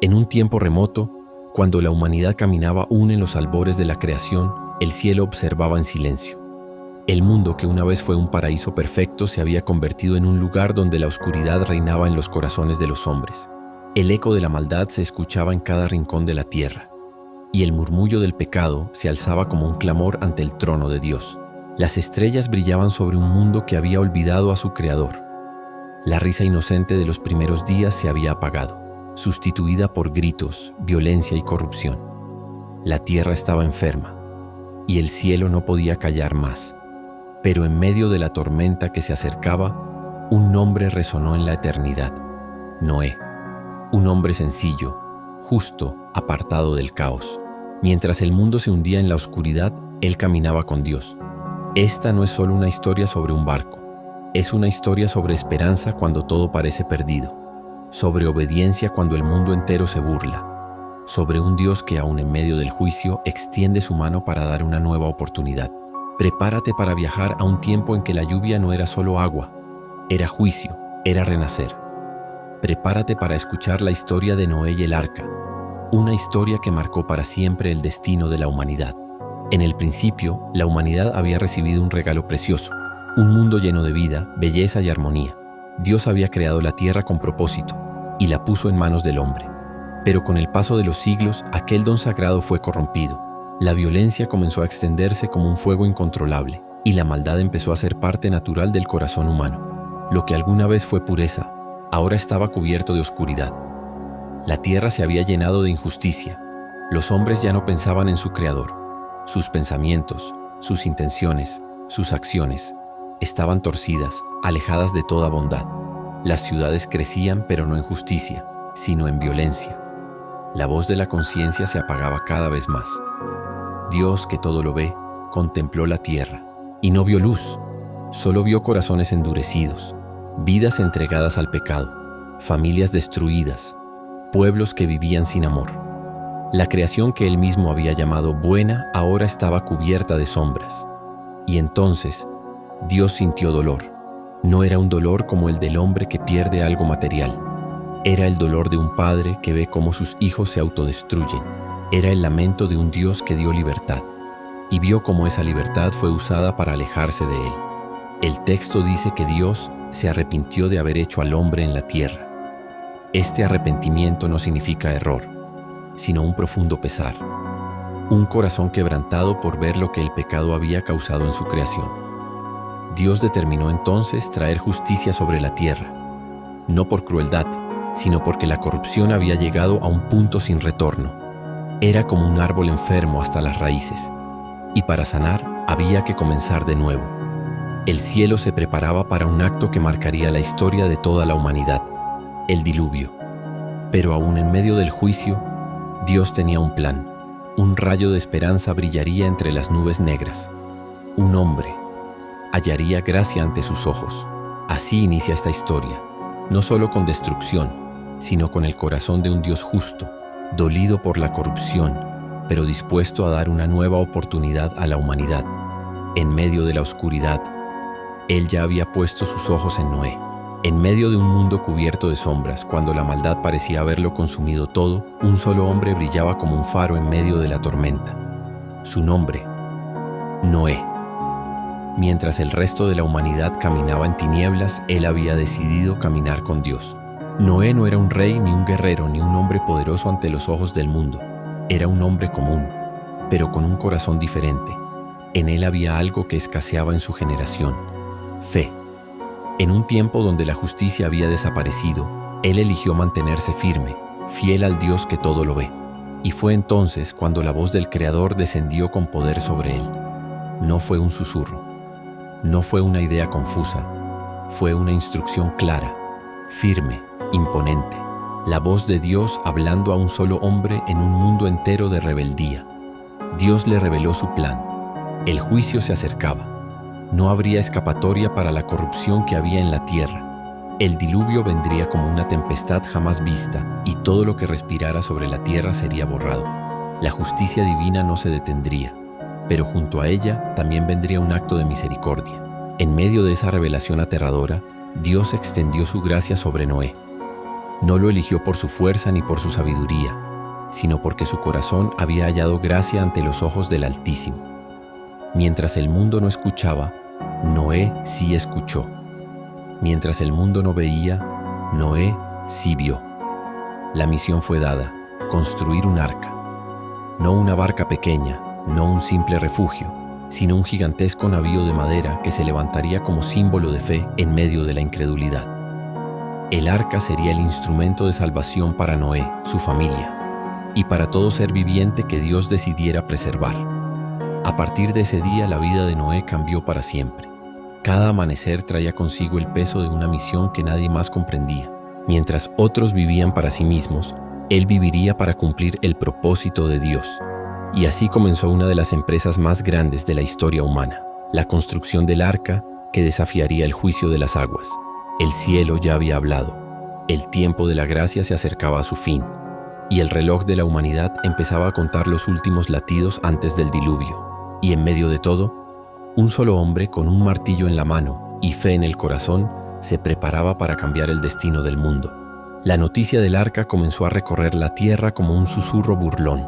En un tiempo remoto, cuando la humanidad caminaba aún en los albores de la creación, el cielo observaba en silencio. El mundo que una vez fue un paraíso perfecto se había convertido en un lugar donde la oscuridad reinaba en los corazones de los hombres. El eco de la maldad se escuchaba en cada rincón de la tierra, y el murmullo del pecado se alzaba como un clamor ante el trono de Dios. Las estrellas brillaban sobre un mundo que había olvidado a su Creador. La risa inocente de los primeros días se había apagado, sustituida por gritos, violencia y corrupción. La tierra estaba enferma, y el cielo no podía callar más. Pero en medio de la tormenta que se acercaba, un nombre resonó en la eternidad: Noé. Un hombre sencillo, justo, apartado del caos. Mientras el mundo se hundía en la oscuridad, él caminaba con Dios. Esta no es solo una historia sobre un barco, es una historia sobre esperanza cuando todo parece perdido, sobre obediencia cuando el mundo entero se burla, sobre un Dios que aún en medio del juicio extiende su mano para dar una nueva oportunidad. Prepárate para viajar a un tiempo en que la lluvia no era solo agua, era juicio, era renacer. Prepárate para escuchar la historia de Noé y el arca, una historia que marcó para siempre el destino de la humanidad. En el principio, la humanidad había recibido un regalo precioso, un mundo lleno de vida, belleza y armonía. Dios había creado la tierra con propósito y la puso en manos del hombre. Pero con el paso de los siglos, aquel don sagrado fue corrompido. La violencia comenzó a extenderse como un fuego incontrolable y la maldad empezó a ser parte natural del corazón humano. Lo que alguna vez fue pureza, ahora estaba cubierto de oscuridad. La tierra se había llenado de injusticia. Los hombres ya no pensaban en su Creador. Sus pensamientos, sus intenciones, sus acciones estaban torcidas, alejadas de toda bondad. Las ciudades crecían, pero no en justicia, sino en violencia. La voz de la conciencia se apagaba cada vez más. Dios, que todo lo ve, contempló la tierra y no vio luz, solo vio corazones endurecidos, vidas entregadas al pecado, familias destruidas, pueblos que vivían sin amor. La creación que él mismo había llamado buena ahora estaba cubierta de sombras. Y entonces, Dios sintió dolor. No era un dolor como el del hombre que pierde algo material. Era el dolor de un padre que ve cómo sus hijos se autodestruyen. Era el lamento de un Dios que dio libertad y vio cómo esa libertad fue usada para alejarse de él. El texto dice que Dios se arrepintió de haber hecho al hombre en la tierra. Este arrepentimiento no significa error, sino un profundo pesar, un corazón quebrantado por ver lo que el pecado había causado en su creación. Dios determinó entonces traer justicia sobre la tierra, no por crueldad, sino porque la corrupción había llegado a un punto sin retorno. Era como un árbol enfermo hasta las raíces, y para sanar había que comenzar de nuevo. El cielo se preparaba para un acto que marcaría la historia de toda la humanidad, el diluvio. Pero aún en medio del juicio, Dios tenía un plan. Un rayo de esperanza brillaría entre las nubes negras. Un hombre hallaría gracia ante sus ojos. Así inicia esta historia, no solo con destrucción, sino con el corazón de un Dios justo, dolido por la corrupción, pero dispuesto a dar una nueva oportunidad a la humanidad. En medio de la oscuridad, Él ya había puesto sus ojos en Noé. En medio de un mundo cubierto de sombras, cuando la maldad parecía haberlo consumido todo, un solo hombre brillaba como un faro en medio de la tormenta. Su nombre, Noé. Mientras el resto de la humanidad caminaba en tinieblas, él había decidido caminar con Dios. Noé no era un rey, ni un guerrero, ni un hombre poderoso ante los ojos del mundo. Era un hombre común, pero con un corazón diferente. En él había algo que escaseaba en su generación: fe. En un tiempo donde la justicia había desaparecido, él eligió mantenerse firme, fiel al Dios que todo lo ve. Y fue entonces cuando la voz del Creador descendió con poder sobre él. No fue un susurro, no fue una idea confusa, fue una instrucción clara, firme, imponente. La voz de Dios hablando a un solo hombre en un mundo entero de rebeldía. Dios le reveló su plan. El juicio se acercaba. No habría escapatoria para la corrupción que había en la tierra. El diluvio vendría como una tempestad jamás vista, y todo lo que respirara sobre la tierra sería borrado. La justicia divina no se detendría, pero junto a ella también vendría un acto de misericordia. En medio de esa revelación aterradora, Dios extendió su gracia sobre Noé. No lo eligió por su fuerza ni por su sabiduría, sino porque su corazón había hallado gracia ante los ojos del Altísimo. Mientras el mundo no escuchaba, Noé sí escuchó. Mientras el mundo no veía, Noé sí vio. La misión fue dada: construir un arca. No una barca pequeña, no un simple refugio, sino un gigantesco navío de madera que se levantaría como símbolo de fe en medio de la incredulidad. El arca sería el instrumento de salvación para Noé, su familia, y para todo ser viviente que Dios decidiera preservar. A partir de ese día, la vida de Noé cambió para siempre. Cada amanecer traía consigo el peso de una misión que nadie más comprendía. Mientras otros vivían para sí mismos, él viviría para cumplir el propósito de Dios. Y así comenzó una de las empresas más grandes de la historia humana, la construcción del arca que desafiaría el juicio de las aguas. El cielo ya había hablado. El tiempo de la gracia se acercaba a su fin, y el reloj de la humanidad empezaba a contar los últimos latidos antes del diluvio. Y en medio de todo, un solo hombre con un martillo en la mano y fe en el corazón se preparaba para cambiar el destino del mundo. La noticia del arca comenzó a recorrer la tierra como un susurro burlón.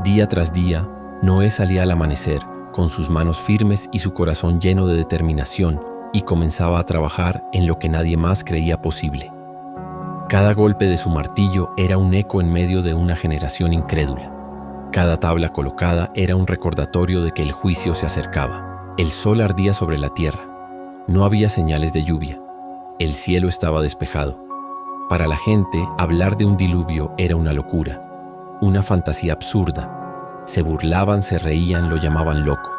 Día tras día, Noé salía al amanecer, con sus manos firmes y su corazón lleno de determinación, y comenzaba a trabajar en lo que nadie más creía posible. Cada golpe de su martillo era un eco en medio de una generación incrédula. Cada tabla colocada era un recordatorio de que el juicio se acercaba. El sol ardía sobre la tierra. No había señales de lluvia. El cielo estaba despejado. Para la gente, hablar de un diluvio era una locura, una fantasía absurda. Se burlaban, se reían, lo llamaban loco.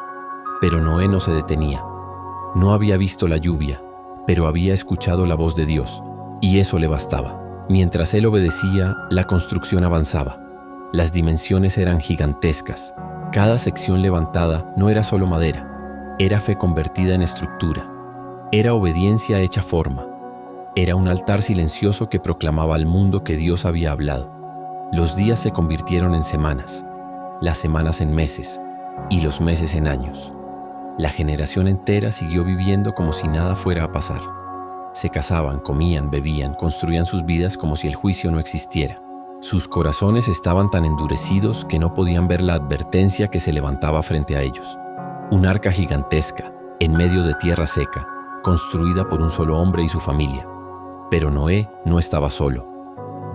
Pero Noé no se detenía. No había visto la lluvia, pero había escuchado la voz de Dios, y eso le bastaba. Mientras él obedecía, la construcción avanzaba. Las dimensiones eran gigantescas. Cada sección levantada no era solo madera, era fe convertida en estructura. Era obediencia hecha forma. Era un altar silencioso que proclamaba al mundo que Dios había hablado. Los días se convirtieron en semanas, las semanas en meses, y los meses en años. La generación entera siguió viviendo como si nada fuera a pasar. Se casaban, comían, bebían, construían sus vidas como si el juicio no existiera. Sus corazones estaban tan endurecidos que no podían ver la advertencia que se levantaba frente a ellos. Un arca gigantesca, en medio de tierra seca, construida por un solo hombre y su familia. Pero Noé no estaba solo.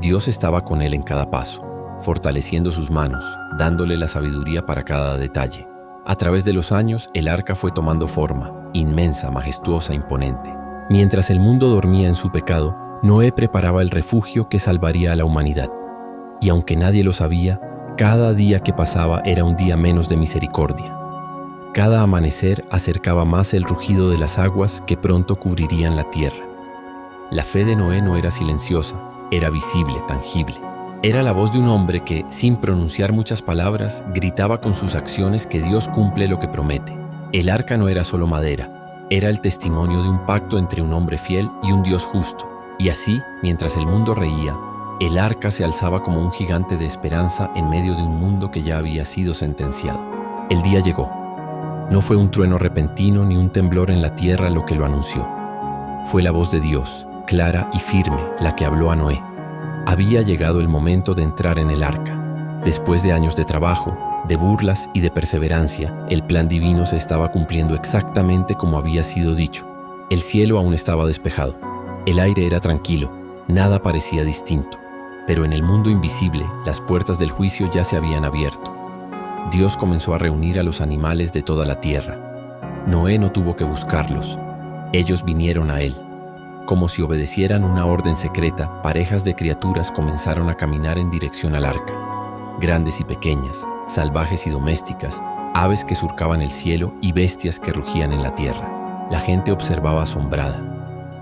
Dios estaba con él en cada paso, fortaleciendo sus manos, dándole la sabiduría para cada detalle. A través de los años, el arca fue tomando forma, inmensa, majestuosa, imponente. Mientras el mundo dormía en su pecado, Noé preparaba el refugio que salvaría a la humanidad. Y aunque nadie lo sabía, cada día que pasaba era un día menos de misericordia. Cada amanecer acercaba más el rugido de las aguas que pronto cubrirían la tierra. La fe de Noé no era silenciosa, era visible, tangible. Era la voz de un hombre que, sin pronunciar muchas palabras, gritaba con sus acciones que Dios cumple lo que promete. El arca no era solo madera, era el testimonio de un pacto entre un hombre fiel y un Dios justo. Y así, mientras el mundo reía, el arca se alzaba como un gigante de esperanza en medio de un mundo que ya había sido sentenciado. El día llegó. No fue un trueno repentino ni un temblor en la tierra lo que lo anunció. Fue la voz de Dios, clara y firme, la que habló a Noé. Había llegado el momento de entrar en el arca. Después de años de trabajo, de burlas y de perseverancia, el plan divino se estaba cumpliendo exactamente como había sido dicho. El cielo aún estaba despejado. El aire era tranquilo, nada parecía distinto. Pero en el mundo invisible, las puertas del juicio ya se habían abierto. Dios comenzó a reunir a los animales de toda la tierra. Noé no tuvo que buscarlos. Ellos vinieron a él. Como si obedecieran una orden secreta, parejas de criaturas comenzaron a caminar en dirección al arca. Grandes y pequeñas, salvajes y domésticas, aves que surcaban el cielo y bestias que rugían en la tierra. La gente observaba asombrada.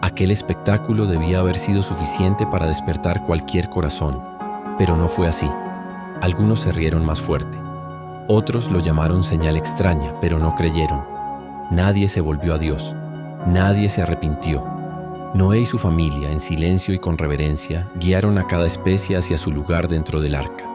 Aquel espectáculo debía haber sido suficiente para despertar cualquier corazón, pero no fue así. Algunos se rieron más fuerte. Otros lo llamaron señal extraña, pero no creyeron. Nadie se volvió a Dios. Nadie se arrepintió. Noé y su familia, en silencio y con reverencia, guiaron a cada especie hacia su lugar dentro del arca.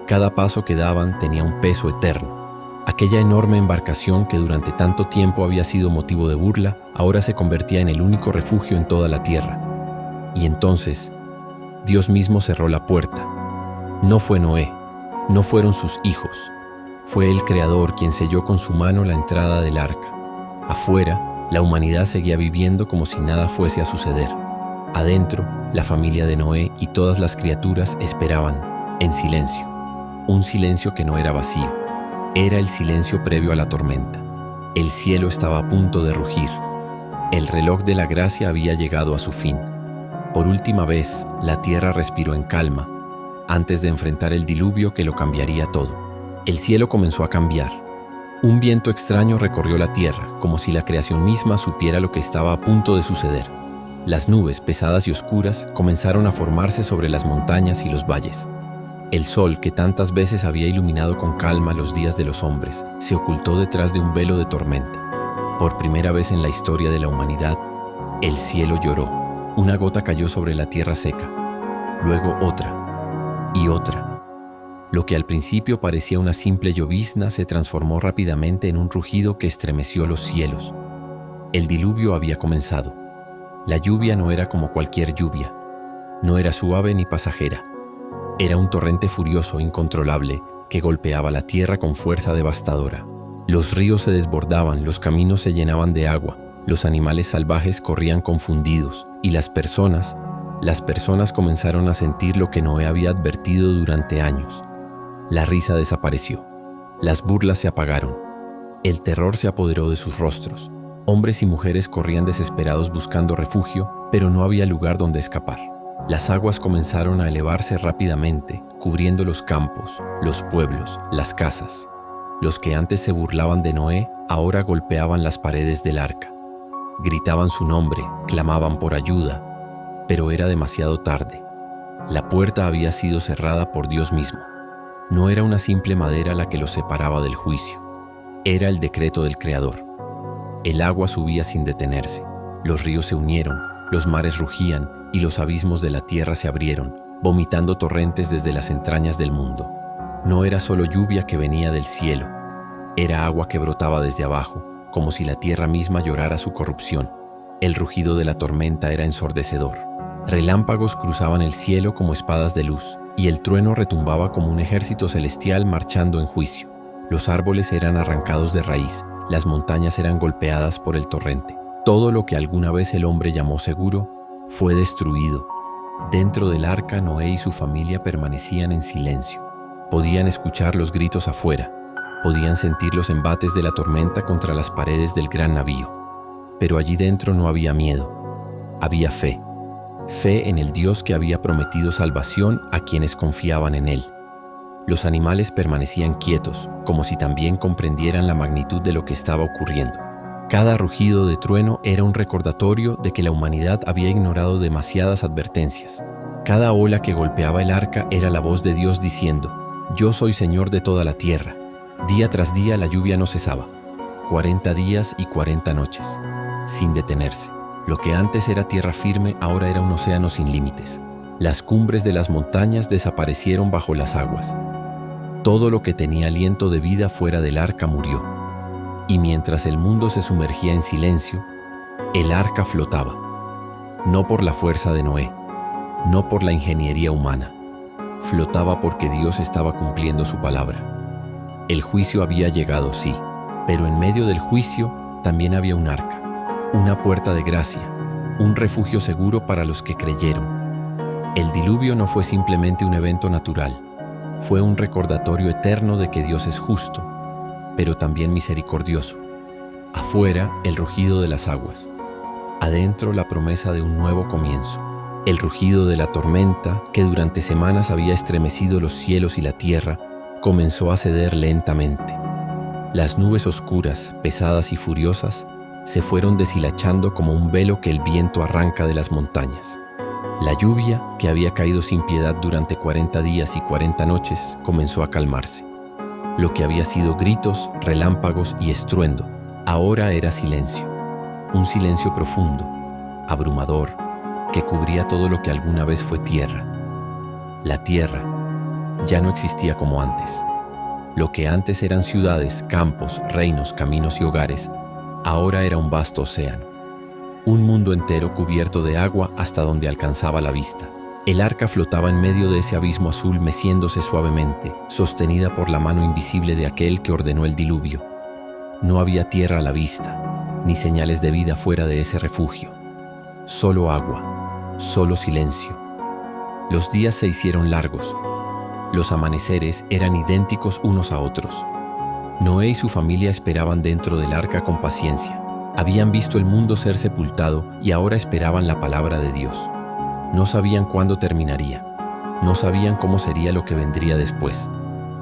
Cada paso que daban tenía un peso eterno. Aquella enorme embarcación que durante tanto tiempo había sido motivo de burla, ahora se convertía en el único refugio en toda la tierra. Y entonces, Dios mismo cerró la puerta. No fue Noé, no fueron sus hijos. Fue el Creador quien selló con su mano la entrada del arca. Afuera, la humanidad seguía viviendo como si nada fuese a suceder. Adentro, la familia de Noé y todas las criaturas esperaban, en silencio. Un silencio que no era vacío. Era el silencio previo a la tormenta. El cielo estaba a punto de rugir. El reloj de la gracia había llegado a su fin. Por última vez, la tierra respiró en calma, antes de enfrentar el diluvio que lo cambiaría todo. El cielo comenzó a cambiar. Un viento extraño recorrió la tierra, como si la creación misma supiera lo que estaba a punto de suceder. Las nubes, pesadas y oscuras, comenzaron a formarse sobre las montañas y los valles. El sol, que tantas veces había iluminado con calma los días de los hombres, se ocultó detrás de un velo de tormenta. Por primera vez en la historia de la humanidad, el cielo lloró. Una gota cayó sobre la tierra seca, luego otra y otra. Lo que al principio parecía una simple llovizna se transformó rápidamente en un rugido que estremeció los cielos. El diluvio había comenzado. La lluvia no era como cualquier lluvia. No era suave ni pasajera. Era un torrente furioso, incontrolable, que golpeaba la tierra con fuerza devastadora. Los ríos se desbordaban, los caminos se llenaban de agua, los animales salvajes corrían confundidos y las personas comenzaron a sentir lo que Noé había advertido durante años. La risa desapareció. Las burlas se apagaron. El terror se apoderó de sus rostros. Hombres y mujeres corrían desesperados buscando refugio, pero no había lugar donde escapar. Las aguas comenzaron a elevarse rápidamente, cubriendo los campos, los pueblos, las casas. Los que antes se burlaban de Noé ahora golpeaban las paredes del arca. Gritaban su nombre, clamaban por ayuda, pero era demasiado tarde. La puerta había sido cerrada por Dios mismo. No era una simple madera la que los separaba del juicio. Era el decreto del Creador. El agua subía sin detenerse. Los ríos se unieron, los mares rugían y los abismos de la tierra se abrieron, vomitando torrentes desde las entrañas del mundo. No era solo lluvia que venía del cielo. Era agua que brotaba desde abajo, como si la tierra misma llorara su corrupción. El rugido de la tormenta era ensordecedor. Relámpagos cruzaban el cielo como espadas de luz, y el trueno retumbaba como un ejército celestial marchando en juicio. Los árboles eran arrancados de raíz, las montañas eran golpeadas por el torrente. Todo lo que alguna vez el hombre llamó seguro fue destruido. Dentro del arca, Noé y su familia permanecían en silencio. Podían escuchar los gritos afuera, podían sentir los embates de la tormenta contra las paredes del gran navío. Pero allí dentro no había miedo, había fe. Fe en el Dios que había prometido salvación a quienes confiaban en Él. Los animales permanecían quietos, como si también comprendieran la magnitud de lo que estaba ocurriendo. Cada rugido de trueno era un recordatorio de que la humanidad había ignorado demasiadas advertencias. Cada ola que golpeaba el arca era la voz de Dios diciendo: «Yo soy Señor de toda la tierra». Día tras día la lluvia no cesaba. 40 días y 40 noches, sin detenerse. Lo que antes era tierra firme ahora era un océano sin límites. Las cumbres de las montañas desaparecieron bajo las aguas. Todo lo que tenía aliento de vida fuera del arca murió. Y mientras el mundo se sumergía en silencio, el arca flotaba. No por la fuerza de Noé, no por la ingeniería humana. Flotaba porque Dios estaba cumpliendo su palabra. El juicio había llegado, sí, pero en medio del juicio también había un arca, una puerta de gracia, un refugio seguro para los que creyeron. El diluvio no fue simplemente un evento natural, fue un recordatorio eterno de que Dios es justo, pero también misericordioso. Afuera, el rugido de las aguas. Adentro, la promesa de un nuevo comienzo. El rugido de la tormenta, que durante semanas había estremecido los cielos y la tierra, comenzó a ceder lentamente. Las nubes oscuras, pesadas y furiosas, se fueron deshilachando como un velo que el viento arranca de las montañas. La lluvia, que había caído sin piedad durante 40 días y 40 noches, comenzó a calmarse. Lo que había sido gritos, relámpagos y estruendo, ahora era silencio. Un silencio profundo, abrumador, que cubría todo lo que alguna vez fue tierra. La tierra ya no existía como antes. Lo que antes eran ciudades, campos, reinos, caminos y hogares, ahora era un vasto océano. Un mundo entero cubierto de agua hasta donde alcanzaba la vista. El arca flotaba en medio de ese abismo azul, meciéndose suavemente, sostenida por la mano invisible de aquel que ordenó el diluvio. No había tierra a la vista, ni señales de vida fuera de ese refugio. Solo agua, solo silencio. Los días se hicieron largos. Los amaneceres eran idénticos unos a otros. Noé y su familia esperaban dentro del arca con paciencia. Habían visto el mundo ser sepultado y ahora esperaban la palabra de Dios. No sabían cuándo terminaría. No sabían cómo sería lo que vendría después,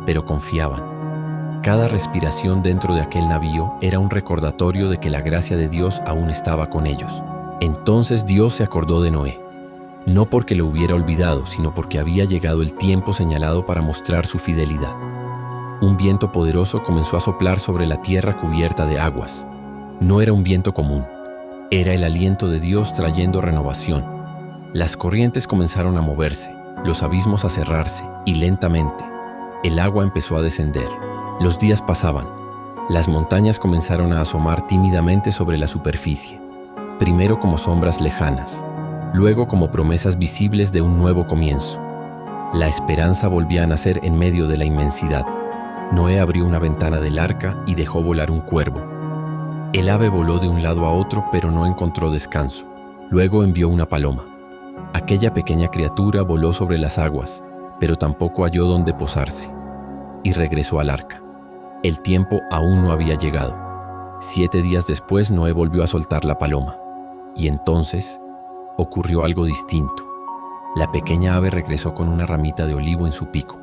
pero confiaban. Cada respiración dentro de aquel navío era un recordatorio de que la gracia de Dios aún estaba con ellos. Entonces Dios se acordó de Noé, no porque lo hubiera olvidado, sino porque había llegado el tiempo señalado para mostrar su fidelidad. Un viento poderoso comenzó a soplar sobre la tierra cubierta de aguas. No era un viento común, era el aliento de Dios trayendo renovación. Las corrientes comenzaron a moverse, los abismos a cerrarse, y lentamente, el agua empezó a descender. Los días pasaban. Las montañas comenzaron a asomar tímidamente sobre la superficie, primero como sombras lejanas, luego como promesas visibles de un nuevo comienzo. La esperanza volvía a nacer en medio de la inmensidad. Noé abrió una ventana del arca y dejó volar un cuervo. El ave voló de un lado a otro, pero no encontró descanso. Luego envió una paloma. Aquella pequeña criatura voló sobre las aguas, pero tampoco halló dónde posarse, y regresó al arca. El tiempo aún no había llegado. 7 días después, Noé volvió a soltar la paloma, y entonces ocurrió algo distinto. La pequeña ave regresó con una ramita de olivo en su pico.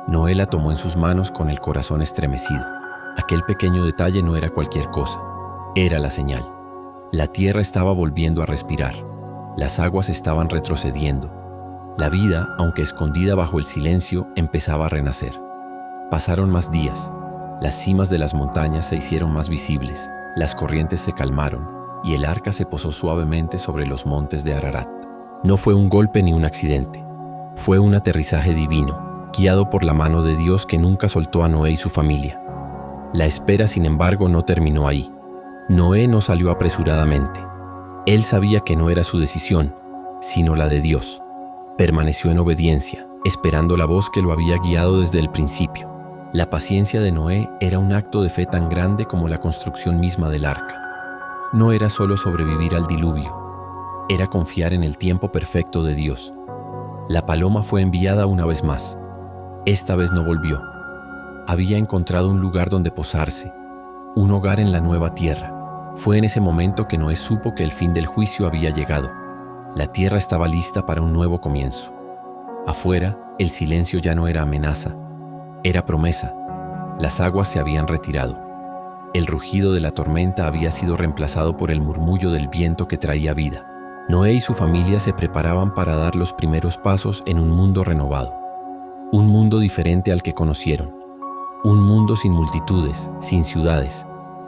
Noé la tomó en sus manos con el corazón estremecido. Aquel pequeño detalle no era cualquier cosa, era la señal. La tierra estaba volviendo a respirar. Las aguas estaban retrocediendo. La vida, aunque escondida bajo el silencio, empezaba a renacer. Pasaron más días. Las cimas de las montañas se hicieron más visibles, las corrientes se calmaron y el arca se posó suavemente sobre los montes de Ararat. No fue un golpe ni un accidente. Fue un aterrizaje divino, guiado por la mano de Dios que nunca soltó a Noé y su familia. La espera, sin embargo, no terminó ahí. Noé no salió apresuradamente. Él sabía que no era su decisión, sino la de Dios. Permaneció en obediencia, esperando la voz que lo había guiado desde el principio. La paciencia de Noé era un acto de fe tan grande como la construcción misma del arca. No era solo sobrevivir al diluvio, era confiar en el tiempo perfecto de Dios. La paloma fue enviada una vez más. Esta vez no volvió. Había encontrado un lugar donde posarse, un hogar en la nueva tierra. Fue en ese momento que Noé supo que el fin del juicio había llegado. La tierra estaba lista para un nuevo comienzo. Afuera, el silencio ya no era amenaza, era promesa. Las aguas se habían retirado. El rugido de la tormenta había sido reemplazado por el murmullo del viento que traía vida. Noé y su familia se preparaban para dar los primeros pasos en un mundo renovado. Un mundo diferente al que conocieron. Un mundo sin multitudes, sin ciudades,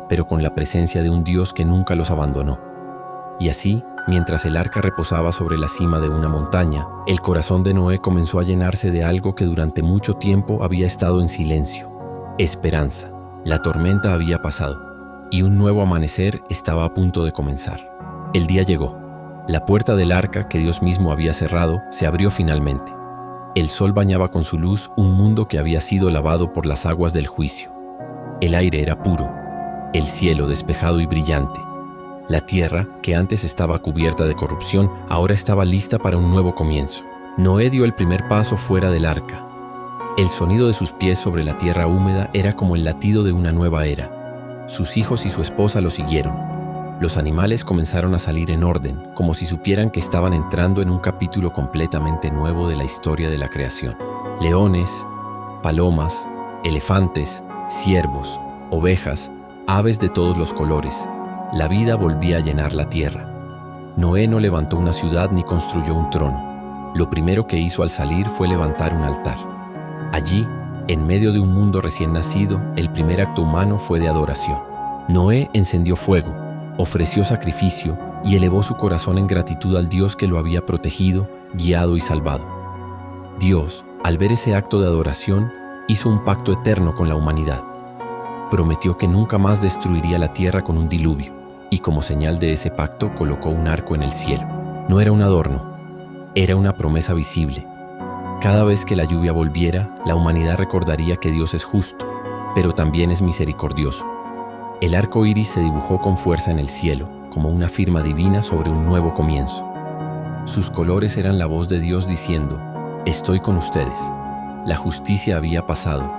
pero con la presencia de un Dios que nunca los abandonó. Y así, mientras el arca reposaba sobre la cima de una montaña, el corazón de Noé comenzó a llenarse de algo que durante mucho tiempo había estado en silencio: esperanza. La tormenta había pasado, y un nuevo amanecer estaba a punto de comenzar. El día llegó. La puerta del arca que Dios mismo había cerrado se abrió finalmente. El sol bañaba con su luz un mundo que había sido lavado por las aguas del juicio. El aire era puro, el cielo despejado y brillante. La tierra, que antes estaba cubierta de corrupción, ahora estaba lista para un nuevo comienzo. Noé dio el primer paso fuera del arca. El sonido de sus pies sobre la tierra húmeda era como el latido de una nueva era. Sus hijos y su esposa lo siguieron. Los animales comenzaron a salir en orden, como si supieran que estaban entrando en un capítulo completamente nuevo de la historia de la creación. Leones, palomas, elefantes, ciervos, ovejas, aves de todos los colores. La vida volvía a llenar la tierra. Noé no levantó una ciudad ni construyó un trono. Lo primero que hizo al salir fue levantar un altar. Allí, en medio de un mundo recién nacido, el primer acto humano fue de adoración. Noé encendió fuego, ofreció sacrificio y elevó su corazón en gratitud al Dios que lo había protegido, guiado y salvado. Dios, al ver ese acto de adoración, hizo un pacto eterno con la humanidad. Prometió que nunca más destruiría la tierra con un diluvio, y como señal de ese pacto colocó un arco en el cielo. No era un adorno, Era una promesa visible. Cada vez que la lluvia volviera, la humanidad recordaría que Dios es justo, pero también es misericordioso. El arco iris se dibujó con fuerza en el cielo, como una firma divina sobre un nuevo comienzo. Sus colores eran la voz de Dios diciendo: estoy con ustedes. La justicia había pasado,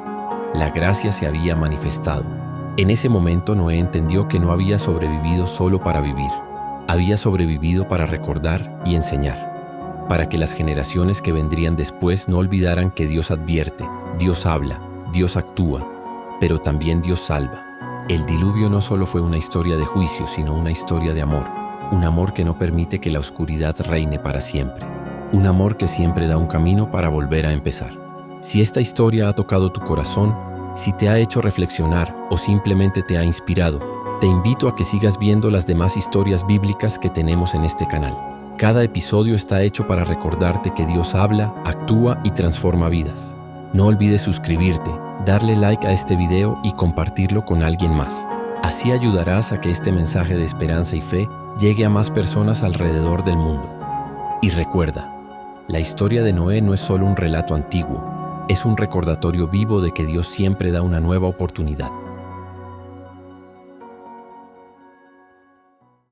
la gracia se había manifestado. En ese momento Noé entendió que no había sobrevivido solo para vivir, había sobrevivido para recordar y enseñar, para que las generaciones que vendrían después no olvidaran que Dios advierte, Dios habla, Dios actúa, pero también Dios salva. El diluvio no solo fue una historia de juicio, sino una historia de amor, un amor que no permite que la oscuridad reine para siempre, un amor que siempre da un camino para volver a empezar. Si esta historia ha tocado tu corazón, si te ha hecho reflexionar o simplemente te ha inspirado, te invito a que sigas viendo las demás historias bíblicas que tenemos en este canal. Cada episodio está hecho para recordarte que Dios habla, actúa y transforma vidas. No olvides suscribirte, darle like a este video y compartirlo con alguien más. Así ayudarás a que este mensaje de esperanza y fe llegue a más personas alrededor del mundo. Y recuerda, la historia de Noé no es solo un relato antiguo, es un recordatorio vivo de que Dios siempre da una nueva oportunidad.